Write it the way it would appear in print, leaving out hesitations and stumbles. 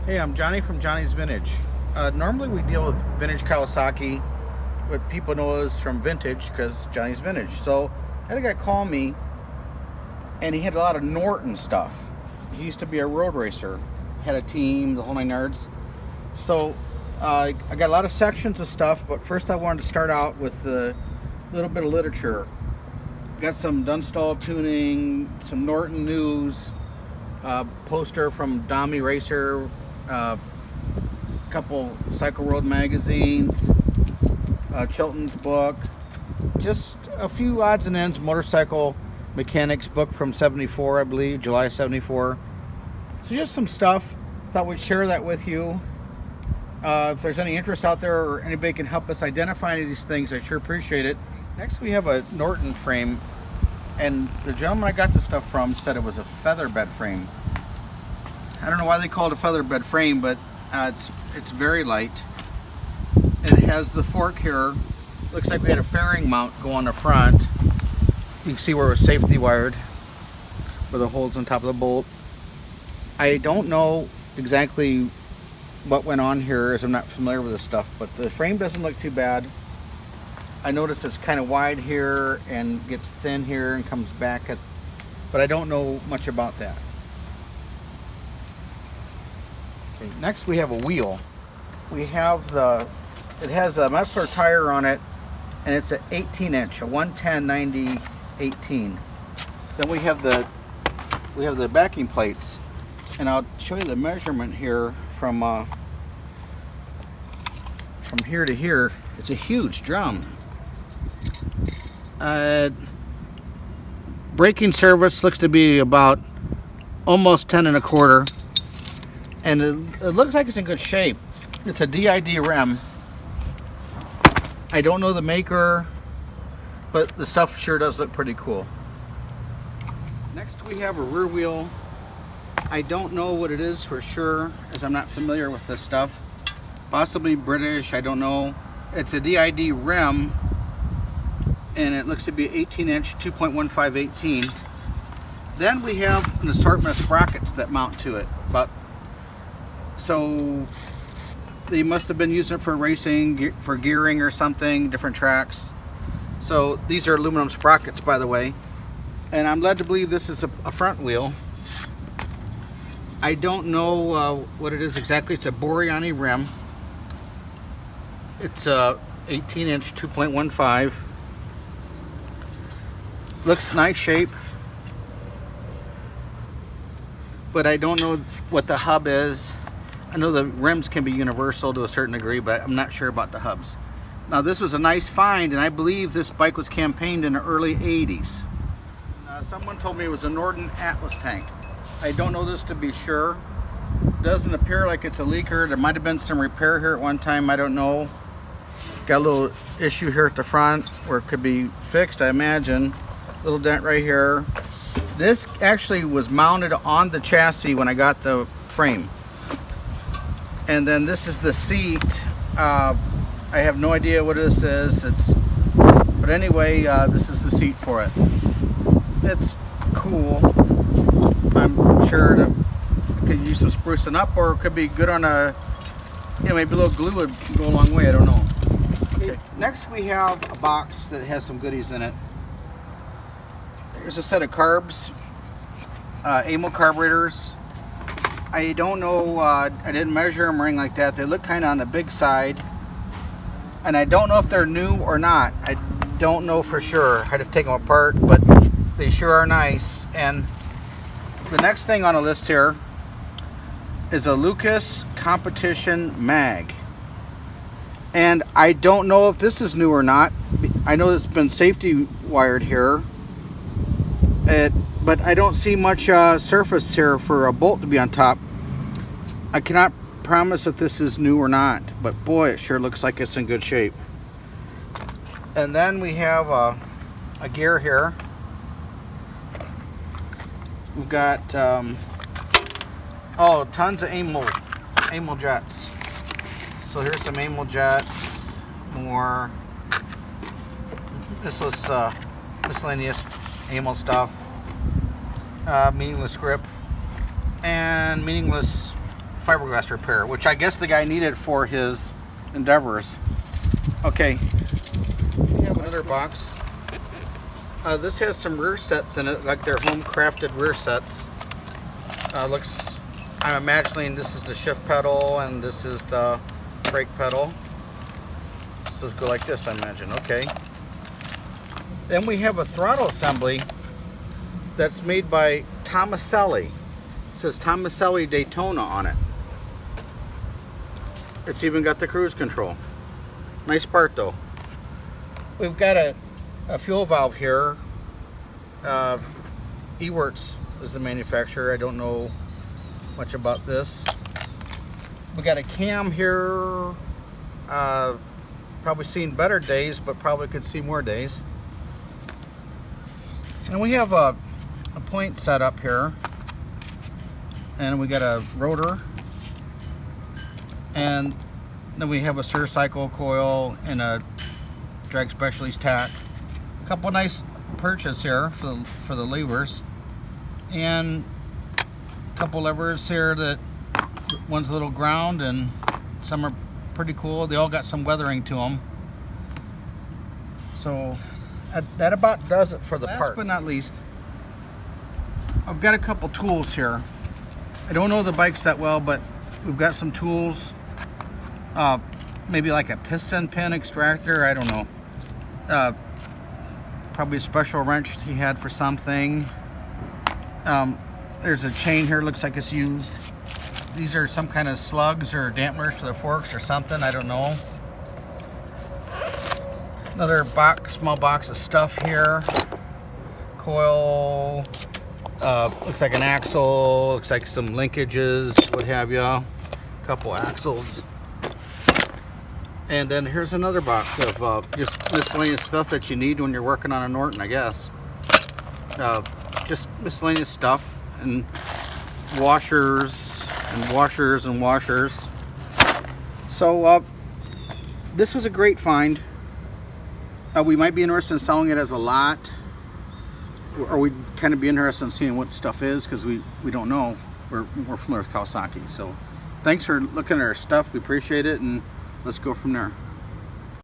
Hey, I'm Johnny from Johnny's Vintage. Normally we deal with vintage Kawasaki, what people know is from vintage because Johnny's Vintage. So I had a guy call me and he had a lot of Norton stuff. He used to be a road racer, had a team, the whole nine yards. So I got a lot of sections of stuff, but first I wanted to start out with a little bit of literature. Got some Dunstall tuning, some Norton news, poster from Dommy Racer, couple Cycle World magazines, Chilton's book, just a few odds and ends, motorcycle mechanics book from 74, I believe, July 74. So just some stuff. Thought we'd share that with you. If there's any interest out there or anybody can help us identify any of these things, I sure appreciate it. Next we have a Norton frame, and the gentleman I got this stuff from said it was a featherbed frame. I don't know why they call it a featherbed frame, but it's very light. It has the fork here. Looks like we had a fairing mount go on the front. You can see where it was safety wired, where the holes on top of the bolt. I don't know exactly what went on here, as I'm not familiar with this stuff, but the frame doesn't look too bad. I notice it's kind of wide here and gets thin here and comes back, but I don't know much about that. Okay, next we have a wheel. We have it has a Metzler tire on it, and it's an 18-inch, a 110/90/18. Then we have the backing plates, and I'll show you the measurement here from here to here. It's a huge drum. Braking surface looks to be about almost 10 1/4, and it looks like it's in good shape. It's a DID rim. I don't know the maker, but the stuff sure does look pretty cool. Next we have a rear wheel. I don't know what it is for sure, as I'm not familiar with this stuff. Possibly British, I don't know. It's a DID rim, and it looks to be 18-inch, 2.15/18. Then we have an assortment of sprockets that mount to it. So they must have been using it for racing, for gearing or something, different tracks. So these are aluminum sprockets, by the way. And I'm led to believe this is a front wheel. I don't know what it is exactly. It's a Boriani rim. It's a 18-inch, 2.15. Looks nice shape, but I don't know what the hub is. I know the rims can be universal to a certain degree, but I'm not sure about the hubs. Now this was a nice find, and I believe this bike was campaigned in the early 80s. Someone told me it was a Norton Atlas tank. I don't know this to be sure. Doesn't appear like it's a leaker. There might have been some repair here at one time, I don't know. Got a little issue here at the front where it could be fixed, I imagine. Little dent right here. This actually was mounted on the chassis when I got the frame. And then this is the seat. I have no idea what this is. But anyway, this is the seat for it. It's cool. I'm sure that it could use some sprucing up, or it could be good on maybe a little glue would go a long way, I don't know. Okay, next we have a box that has some goodies in it. There's a set of carbs, Amal carburetors. I don't know, I didn't measure them or anything like that. They look kind of on the big side, and I don't know if they're new or not. I don't know for sure. I had to take them apart, but they sure are nice. And the next thing on the list here is a Lukas Competition Mag. And I don't know if this is new or not. I know it's been safety wired here, but I don't see much surface here for a bolt to be on top. I cannot promise if this is new or not, but boy, it sure looks like it's in good shape. And then we have a gear here. We've got tons of Amal jets. So here's some Amal jets, more. This was miscellaneous Amal stuff. Meaningless grip and meaningless fiberglass repair, which I guess the guy needed for his endeavors. Okay, we have another box. This has some rear sets in it, like they're home crafted rear sets. Looks, I'm imagining this is the shift pedal and this is the brake pedal. So go like this, I imagine. Okay. Then we have a throttle assembly that's made by Thomaseli. It says Thomaseli Daytona on it. It's even got the cruise control. Nice part though. We've got a fuel valve here. Ewarts is the manufacturer. I don't know much about this. We got a cam here. Probably seen better days, but probably could see more days. And we have a point set up here. And we got a rotor. And then we have a Cycle coil and a drag specialist tach. A couple nice perches here for the levers. And a couple levers here that one's a little ground and some are pretty cool. They all got some weathering to them. So that about does it for the parts. Last but not least, I've got a couple tools here. I don't know the bikes that well, but we've got some tools. Maybe like a piston pin extractor, I don't know. Probably a special wrench he had for something. There's a chain here, looks like it's used. These are some kind of slugs or dampeners for the forks or something, I don't know. Another box, small box of stuff here. Coil, looks like an axle, looks like some linkages, what have you. A couple axles. And then here's another box of just miscellaneous stuff that you need when you're working on a Norton, I guess. Just miscellaneous stuff and washers and washers and washers. So this was a great find. We might be interested in selling it as a lot, or we'd kind of be interested in seeing what stuff is, because we don't know. We're familiar with Kawasaki. So thanks for looking at our stuff. We appreciate it, and let's go from there.